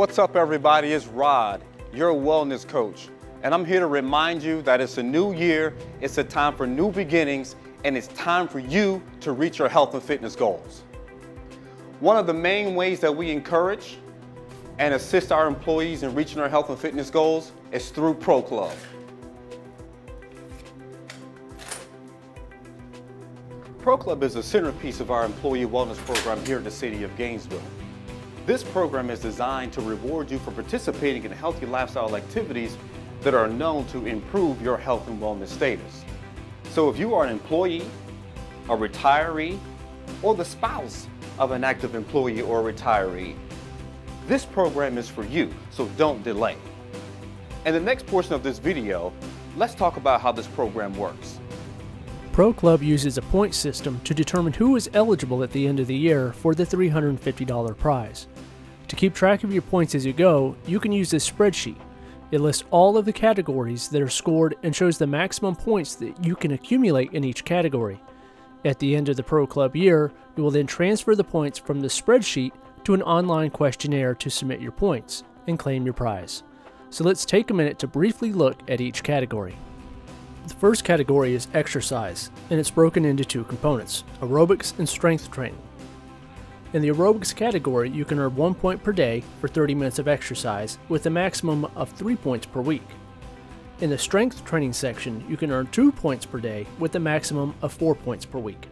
What's up, everybody? It's Rod, your wellness coach, and I'm here to remind you that it's a new year, it's a time for new beginnings, and it's time for you to reach your health and fitness goals. One of the main ways that we encourage and assist our employees in reaching their health and fitness goals is through ProClub. ProClub is the centerpiece of our employee wellness program here in the city of Gainesville. This program is designed to reward you for participating in healthy lifestyle activities that are known to improve your health and wellness status. So if you are an employee, a retiree, or the spouse of an active employee or retiree, this program is for you, so don't delay. In the next portion of this video, let's talk about how this program works. ProClub uses a point system to determine who is eligible at the end of the year for the $350 prize. To keep track of your points as you go, you can use this spreadsheet. It lists all of the categories that are scored and shows the maximum points that you can accumulate in each category. At the end of the ProClub year, you will then transfer the points from the spreadsheet to an online questionnaire to submit your points and claim your prize. So let's take a minute to briefly look at each category. The first category is exercise, and it's broken into two components, aerobics and strength training. In the aerobics category, you can earn 1 point per day for 30 minutes of exercise with a maximum of 3 points per week. In the strength training section, you can earn 2 points per day with a maximum of 4 points per week.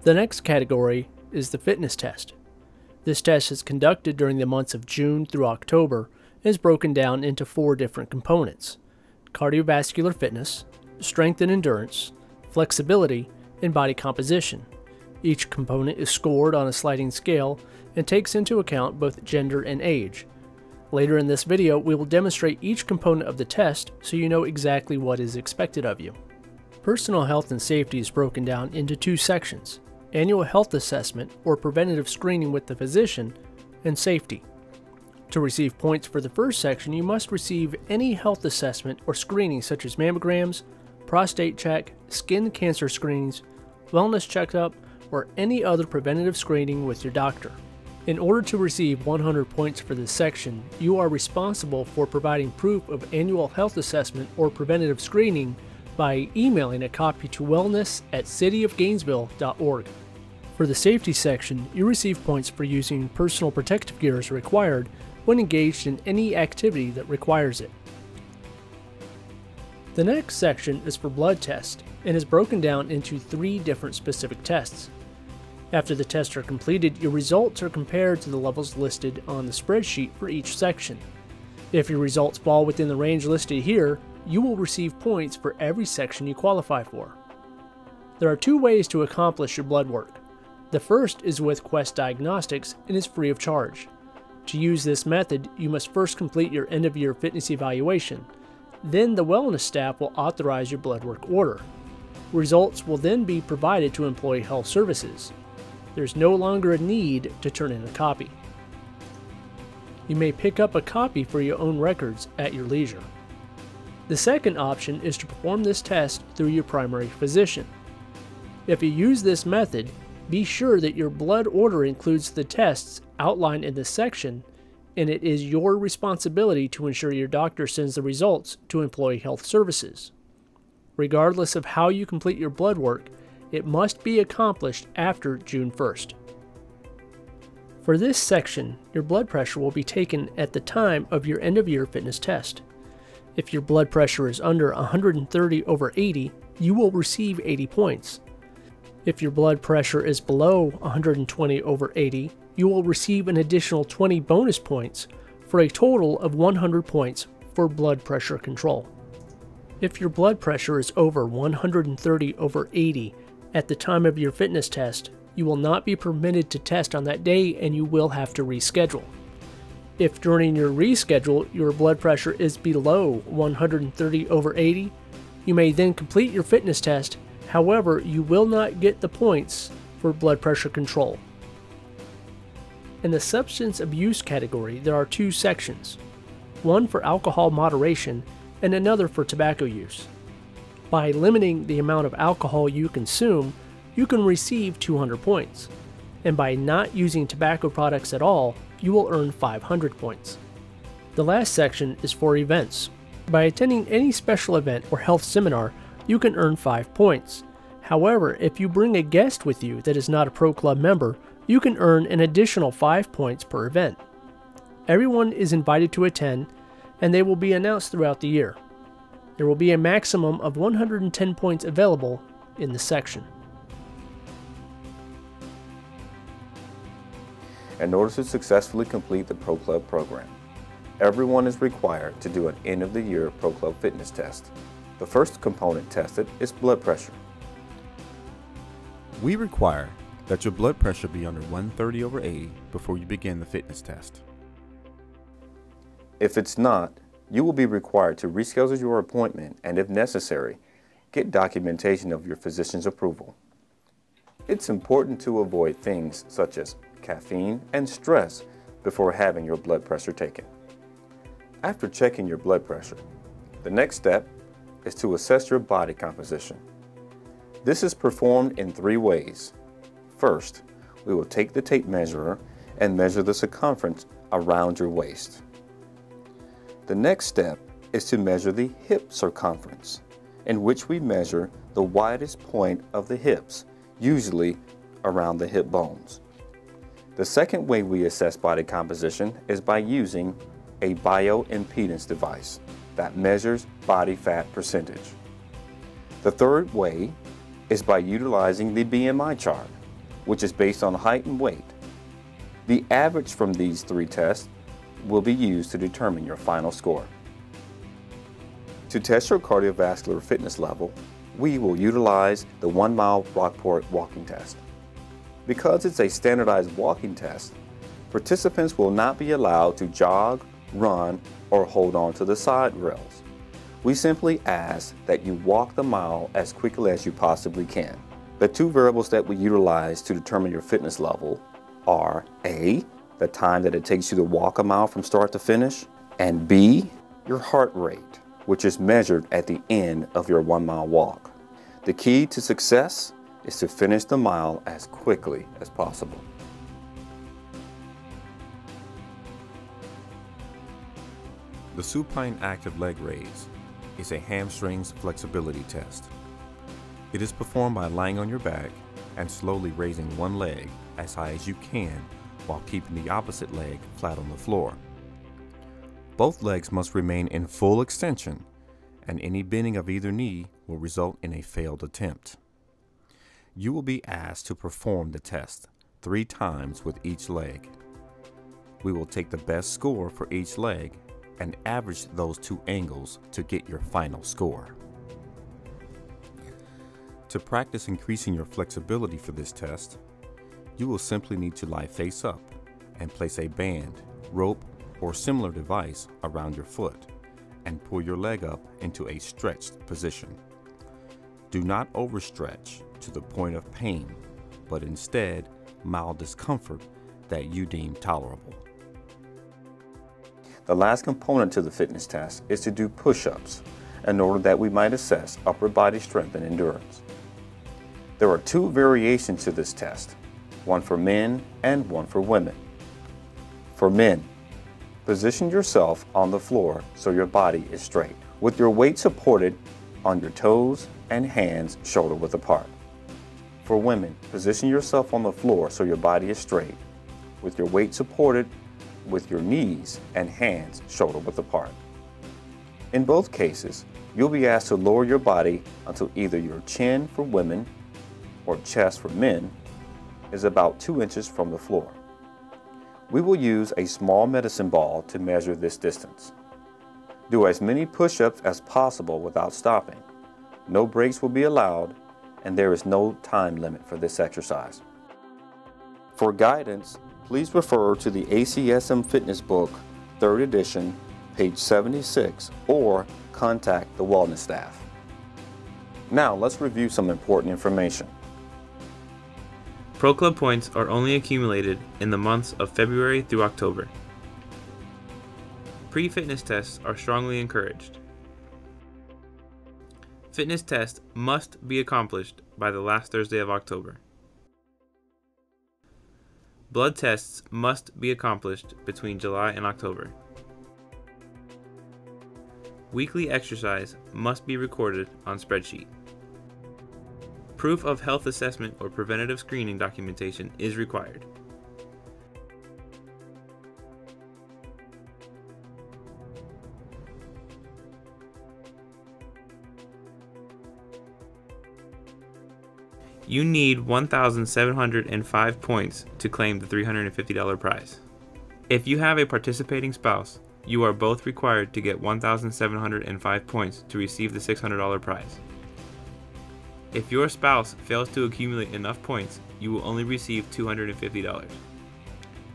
The next category is the fitness test. This test is conducted during the months of June through October and is broken down into 4 different components: cardiovascular fitness, strength and endurance, flexibility, and body composition. Each component is scored on a sliding scale and takes into account both gender and age. Later in this video, we will demonstrate each component of the test so you know exactly what is expected of you. Personal health and safety is broken down into 2 sections: annual health assessment or preventative screening with the physician, and safety. To receive points for the first section, you must receive any health assessment or screening such as mammograms, prostate check, skin cancer screenings, wellness checkup, or any other preventative screening with your doctor. In order to receive 100 points for this section, you are responsible for providing proof of annual health assessment or preventative screening by emailing a copy to wellness@cityofgainesville.org. For the safety section, you receive points for using personal protective gear as required when engaged in any activity that requires it. The next section is for blood tests and is broken down into 3 different specific tests. After the tests are completed, your results are compared to the levels listed on the spreadsheet for each section. If your results fall within the range listed here, you will receive points for every section you qualify for. There are 2 ways to accomplish your blood work. The first is with Quest Diagnostics and is free of charge. To use this method, you must first complete your end-of-year fitness evaluation. Then the wellness staff will authorize your blood work order. Results will then be provided to Employee Health Services. There's no longer a need to turn in a copy. You may pick up a copy for your own records at your leisure. The second option is to perform this test through your primary physician. If you use this method, be sure that your blood order includes the tests outlined in this section, and it is your responsibility to ensure your doctor sends the results to Employee Health Services. Regardless of how you complete your blood work, it must be accomplished after June 1st. For this section, your blood pressure will be taken at the time of your end-of-year fitness test. If your blood pressure is under 130/80, you will receive 80 points. If your blood pressure is below 120/80, you will receive an additional 20 bonus points for a total of 100 points for blood pressure control. If your blood pressure is over 130/80 at the time of your fitness test, you will not be permitted to test on that day and you will have to reschedule. If during your reschedule your blood pressure is below 130/80, you may then complete your fitness test. However, you will not get the points for blood pressure control. In the substance abuse category, there are 2 sections, one for alcohol moderation and another for tobacco use. By limiting the amount of alcohol you consume, you can receive 200 points. And by not using tobacco products at all, you will earn 500 points. The last section is for events. By attending any special event or health seminar, you can earn 5 points. However, if you bring a guest with you that is not a Pro Club member, you can earn an additional 5 points per event. Everyone is invited to attend, and they will be announced throughout the year. There will be a maximum of 110 points available in the section. In order to successfully complete the Pro Club program, everyone is required to do an end-of-the-year Pro Club fitness test. The first component tested is blood pressure. We require that your blood pressure be under 130/80 before you begin the fitness test. If it's not, you will be required to reschedule your appointment and, if necessary, get documentation of your physician's approval. It's important to avoid things such as caffeine and stress before having your blood pressure taken. After checking your blood pressure, the next step is to assess your body composition. This is performed in 3 ways. First, we will take the tape measure and measure the circumference around your waist. The next step is to measure the hip circumference, in which we measure the widest point of the hips, usually around the hip bones. The second way we assess body composition is by using a bioimpedance device that measures body fat percentage. The third way is by utilizing the BMI chart, which is based on height and weight. The average from these 3 tests will be used to determine your final score. To test your cardiovascular fitness level, we will utilize the 1-mile Rockport walking test. Because it's a standardized walking test, participants will not be allowed to jog, run, or hold on to the side rails. We simply ask that you walk the mile as quickly as you possibly can. The 2 variables that we utilize to determine your fitness level are A, the time that it takes you to walk a mile from start to finish, and B, your heart rate, which is measured at the end of your 1-mile walk. The key to success is to finish the mile as quickly as possible. The supine active leg raise is a hamstrings flexibility test. It is performed by lying on your back and slowly raising one leg as high as you can while keeping the opposite leg flat on the floor. Both legs must remain in full extension, and any bending of either knee will result in a failed attempt. You will be asked to perform the test 3 times with each leg. We will take the best score for each leg and average those 2 angles to get your final score. To practice increasing your flexibility for this test, you will simply need to lie face up and place a band, rope, or similar device around your foot and pull your leg up into a stretched position. Do not overstretch to the point of pain, but instead mild discomfort that you deem tolerable. The last component to the fitness test is to do push-ups in order that we might assess upper body strength and endurance. There are 2 variations to this test, one for men and one for women. For men, position yourself on the floor so your body is straight, with your weight supported on your toes and hands shoulder width apart. For women, position yourself on the floor so your body is straight, with your weight supported with your knees and hands shoulder width apart. In both cases, you'll be asked to lower your body until either your chin for women or chest for men is about 2 inches from the floor. We will use a small medicine ball to measure this distance. Do as many push-ups as possible without stopping. No breaks will be allowed, and there is no time limit for this exercise. For guidance, please refer to the ACSM Fitness Book, 3rd edition, page 76, or contact the wellness staff. Now let's review some important information. ProClub points are only accumulated in the months of February through October. Pre-fitness tests are strongly encouraged. Fitness tests must be accomplished by the last Thursday of October. Blood tests must be accomplished between July and October. Weekly exercise must be recorded on spreadsheet. Proof of health assessment or preventative screening documentation is required. You need 1,705 points to claim the $350 prize. If you have a participating spouse, you are both required to get 1,705 points to receive the $600 prize. If your spouse fails to accumulate enough points, you will only receive $250.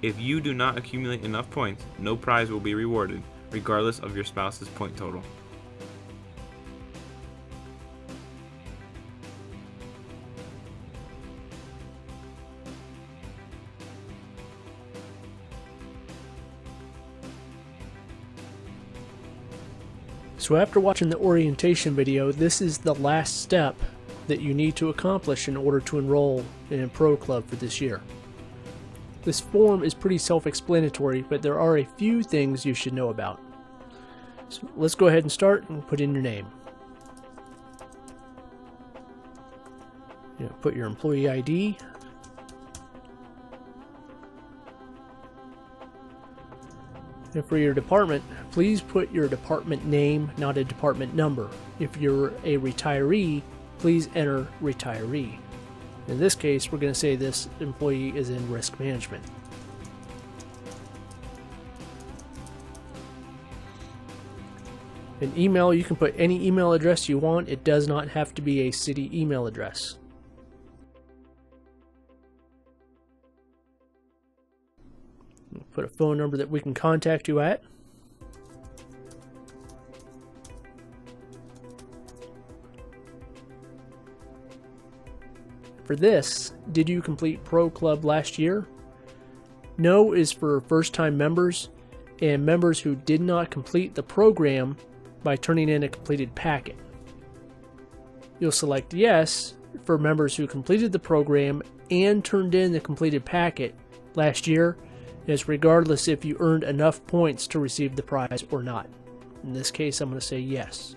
If you do not accumulate enough points, no prize will be rewarded, regardless of your spouse's point total. So after watching the orientation video, this is the last step that you need to accomplish in order to enroll in ProClub for this year. This form is pretty self-explanatory, but there are a few things you should know about. So let's go ahead and start and put in your name. Put your employee ID. And for your department, please put your department name, not a department number. If you're a retiree, please enter retiree. In this case, we're going to say this employee is in risk management. An email, you can put any email address you want. It does not have to be a city email address. Put a phone number that we can contact you at. For this, did you complete ProClub last year? No is for first-time members and members who did not complete the program by turning in a completed packet. You'll select yes for members who completed the program and turned in the completed packet last year. It's regardless if you earned enough points to receive the prize or not. In this case, I'm going to say yes.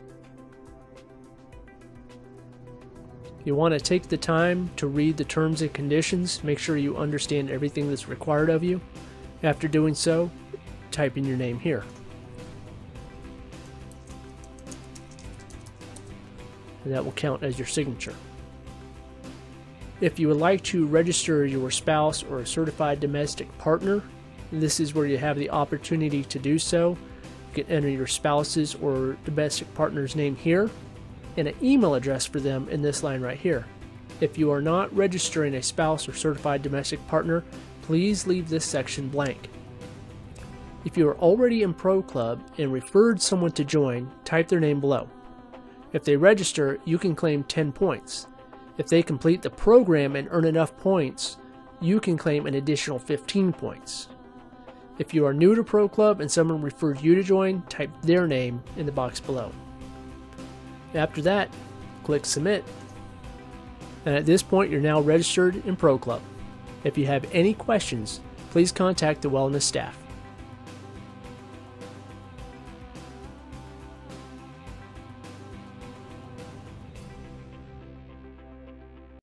You want to take the time to read the terms and conditions. Make sure you understand everything that's required of you. After doing so, type in your name here. And that will count as your signature. If you would like to register your spouse or a certified domestic partner, this is where you have the opportunity to do so. You can enter your spouse's or domestic partner's name here and an email address for them in this line right here. If you are not registering a spouse or certified domestic partner, please leave this section blank. If you are already in ProClub and referred someone to join, type their name below. If they register, you can claim 10 points. If they complete the program and earn enough points, you can claim an additional 15 points. If you are new to ProClub and someone referred you to join, type their name in the box below. After that, click Submit. And at this point, you're now registered in ProClub. If you have any questions, please contact the Wellness staff.